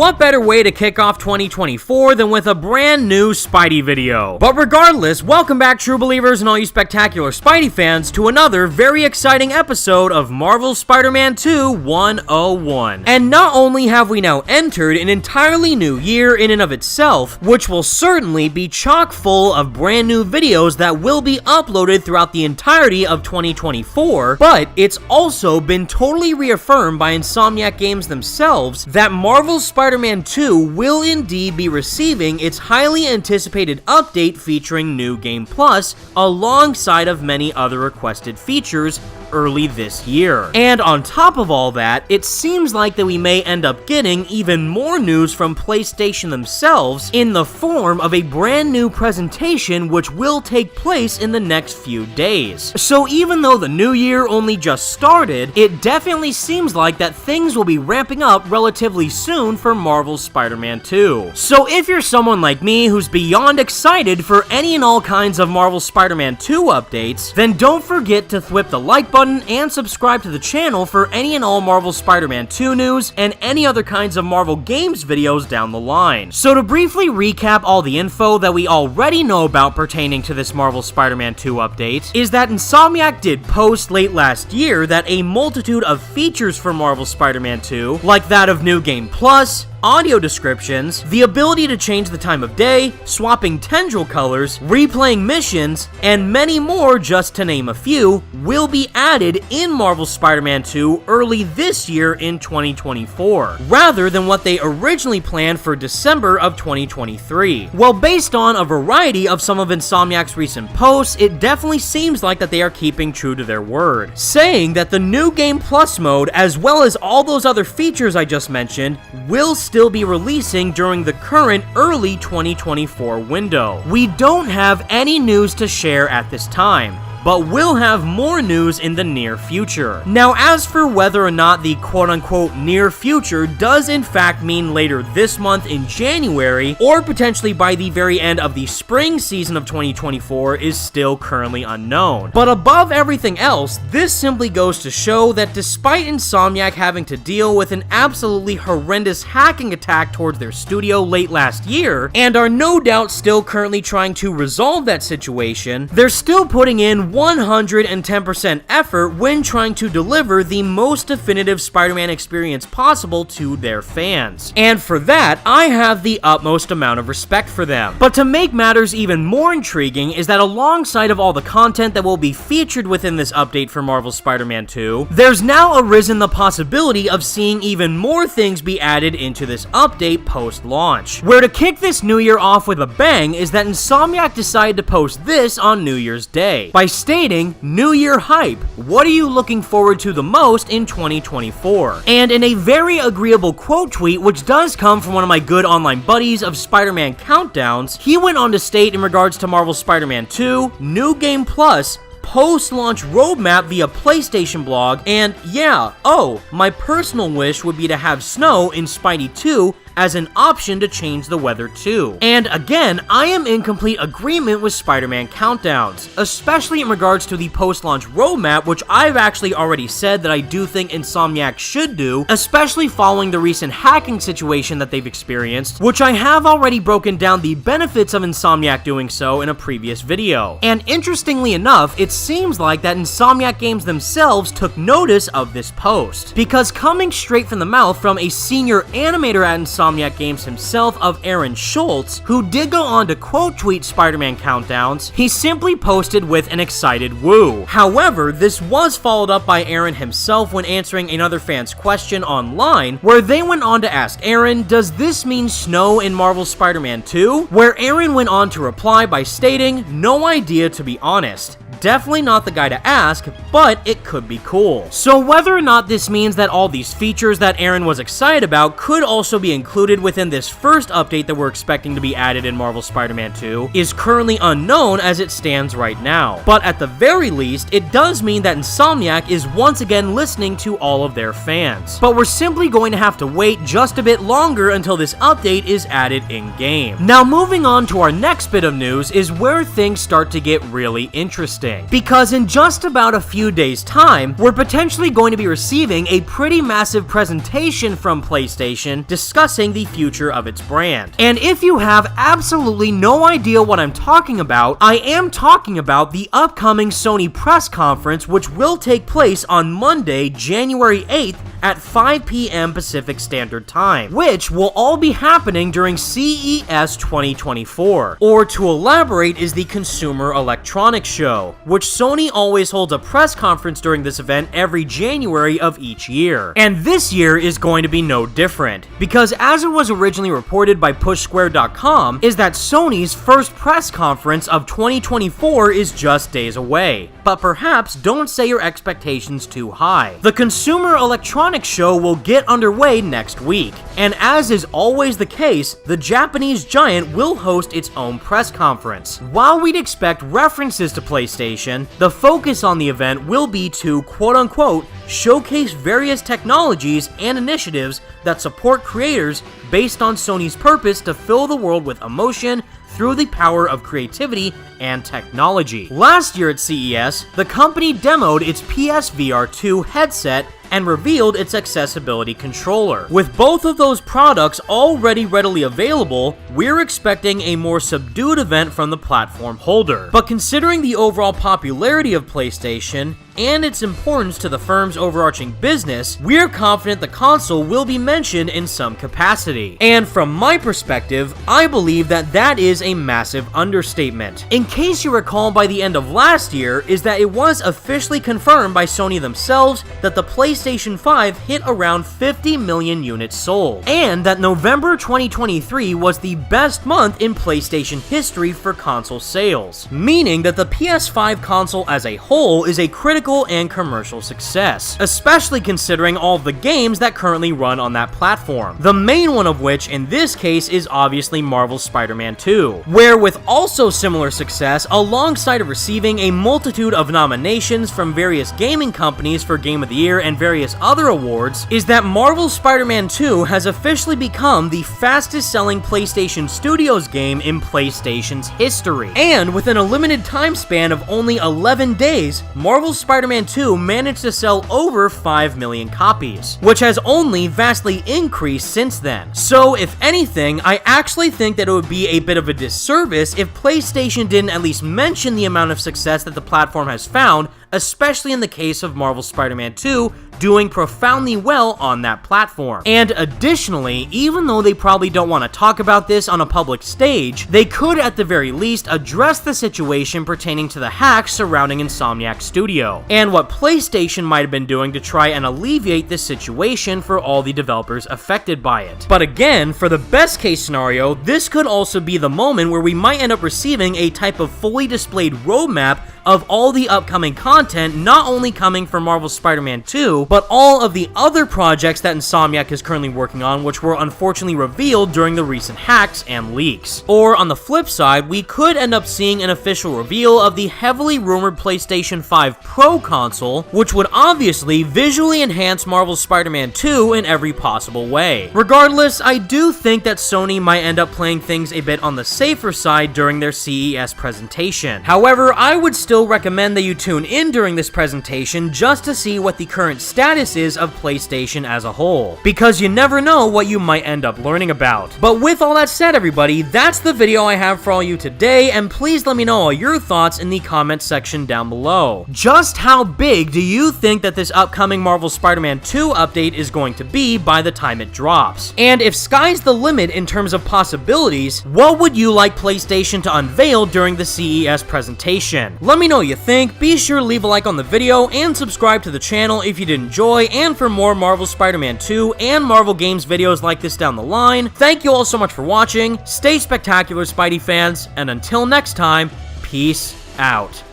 what better way to kick off 2024 than with a brand new Spidey video? But regardless, welcome back true believers and all you spectacular Spidey fans to another very exciting episode of Marvel's Spider-Man 2 101. And not only have we now entered an entirely new year in and of itself, which will certainly be chock full of brand new videos that will be uploaded throughout the entirety of 2024, but it's also been totally reaffirmed by Insomniac Games themselves that Marvel's Spider-Man 2 will indeed be receiving its highly anticipated update featuring New Game Plus, alongside of many other requested features early this year. And on top of all that, it seems like that we may end up getting even more news from PlayStation themselves in the form of a brand new presentation which will take place in the next few days. So even though the new year only just started, it definitely seems like that things will be ramping up relatively soon for Marvel's Spider-Man 2. So if you're someone like me who's beyond excited for any and all kinds of Marvel's Spider-Man 2 updates, then don't forget to thwip the like button and subscribe to the channel for any and all Marvel Spider-Man 2 news and any other kinds of Marvel Games videos down the line. So to briefly recap all the info that we already know about pertaining to this Marvel Spider-Man 2 update, is that Insomniac did post late last year that a multitude of features for Marvel Spider-Man 2, like that of New Game Plus, audio descriptions, the ability to change the time of day, swapping tendril colors, replaying missions, and many more, just to name a few, will be added in Marvel Spider-Man 2 early this year in 2024, rather than what they originally planned for December of 2023. Well, based on a variety of some of Insomniac's recent posts, it definitely seems like that they are keeping true to their word, saying that the New Game Plus mode, as well as all those other features I just mentioned, will still be releasing during the current early 2024 window. We don't have any news to share at this time, but we'll have more news in the near future. Now, as for whether or not the quote-unquote near future does in fact mean later this month in January, or potentially by the very end of the spring season of 2024 is still currently unknown. But above everything else, this simply goes to show that despite Insomniac having to deal with an absolutely horrendous hacking attack towards their studio late last year, and are no doubt still currently trying to resolve that situation, they're still putting in 110% effort when trying to deliver the most definitive Spider-Man experience possible to their fans. And for that, I have the utmost amount of respect for them. But to make matters even more intriguing is that alongside of all the content that will be featured within this update for Marvel's Spider-Man 2, there's now arisen the possibility of seeing even more things be added into this update post-launch. Where to kick this new year off with a bang is that Insomniac decided to post this on New Year's Day, by stating, "New Year hype, what are you looking forward to the most in 2024? And in a very agreeable quote tweet, which does come from one of my good online buddies of Spider-Man Countdowns, he went on to state in regards to Marvel Spider-Man 2, New Game Plus, post-launch roadmap via PlayStation blog, and yeah, oh, my personal wish would be to have snow in Spidey 2 as an option to change the weather too." And again, I am in complete agreement with Spider-Man Countdowns, especially in regards to the post-launch roadmap, which I've actually already said that I do think Insomniac should do, especially following the recent hacking situation that they've experienced, which I have already broken down the benefits of Insomniac doing so in a previous video. And interestingly enough, it seems like that Insomniac Games themselves took notice of this post, because coming straight from the mouth from a senior animator at Insomniac Games himself of Aaron Schultz, who did go on to quote tweet Spider-Man Countdowns, he simply posted with an excited woo. However, this was followed up by Aaron himself when answering another fan's question online, where they went on to ask Aaron, does this mean snow in Marvel Spider-Man 2? Where Aaron went on to reply by stating, no idea to be honest. Definitely not the guy to ask, but it could be cool. So whether or not this means that all these features that Aaron was excited about could also be included within this first update that we're expecting to be added in Marvel Spider-Man 2 is currently unknown as it stands right now. But at the very least, it does mean that Insomniac is once again listening to all of their fans. But we're simply going to have to wait just a bit longer until this update is added in-game. Now moving on to our next bit of news is where things start to get really interesting. interesting, because in just about a few days' time, we're potentially going to be receiving a pretty massive presentation from PlayStation discussing the future of its brand. And if you have absolutely no idea what I'm talking about, I am talking about the upcoming Sony press conference, which will take place on Monday, January 8th at 5 p.m. Pacific Standard Time, which will all be happening during CES 2024. Or to elaborate is the Consumer Electronics Show, which Sony always holds a press conference during this event every January of each year. And this year is going to be no different, because as it was originally reported by PushSquare.com, is that Sony's first press conference of 2024 is just days away. But perhaps don't set your expectations too high. The Consumer Electronics Show will get underway next week, and as is always the case, the Japanese giant will host its own press conference. While we'd expect references to PlayStation, the focus on the event will be to quote-unquote showcase various technologies and initiatives that support creators based on Sony's purpose to fill the world with emotion through the power of creativity and technology. Last year at CES, the company demoed its PSVR 2 headset and revealed its accessibility controller. With both of those products already readily available, we're expecting a more subdued event from the platform holder. But considering the overall popularity of PlayStation and its importance to the firm's overarching business, we're confident the console will be mentioned in some capacity. And from my perspective, I believe that that is a massive understatement. In case you recall, by the end of last year, is that it was officially confirmed by Sony themselves that the PlayStation 5 hit around 50 million units sold, and that November 2023 was the best month in PlayStation history for console sales, meaning that the PS5 console as a whole is a critical and commercial success, especially considering all of the games that currently run on that platform. The main one of which in this case is obviously Marvel's Spider-Man 2, where with also similar success, alongside of receiving a multitude of nominations from various gaming companies for Game of the Year and various other awards, is that Marvel's Spider-Man 2 has officially become the fastest selling PlayStation Studios game in PlayStation's history. And within a limited time span of only 11 days, Marvel's Spider-Man 2 managed to sell over 5 million copies, which has only vastly increased since then. So if anything, I actually think that it would be a bit of a disservice if PlayStation didn't at least mention the amount of success that the platform has found, especially in the case of Marvel's Spider-Man 2 doing profoundly well on that platform. And additionally, even though they probably don't want to talk about this on a public stage, they could at the very least address the situation pertaining to the hacks surrounding Insomniac Studio, and what PlayStation might have been doing to try and alleviate this situation for all the developers affected by it. But again, for the best case scenario, this could also be the moment where we might end up receiving a type of fully displayed roadmap of all the upcoming content, not only coming from Marvel's Spider-Man 2, but all of the other projects that Insomniac is currently working on, which were unfortunately revealed during the recent hacks and leaks. Or on the flip side, we could end up seeing an official reveal of the heavily rumored PlayStation 5 Pro console, which would obviously visually enhance Marvel's Spider-Man 2 in every possible way. Regardless, I do think that Sony might end up playing things a bit on the safer side during their CES presentation. However, I would still recommend that you tune in during this presentation just to see what the current status is of PlayStation as a whole, because you never know what you might end up learning about. But with all that said, everybody, that's the video I have for all you today, and please let me know all your thoughts in the comment section down below. Just how big do you think that this upcoming Marvel Spider-Man 2 update is going to be by the time it drops? And if sky's the limit in terms of possibilities, what would you like PlayStation to unveil during the CES presentation? Let me know what you think. Be sure to leave a like on the video and subscribe to the channel if you did enjoy, and for more Marvel Spider-Man 2 and Marvel games videos like this down the line. Thank you all so much for watching. Stay spectacular, Spidey fans, and until next time, peace out.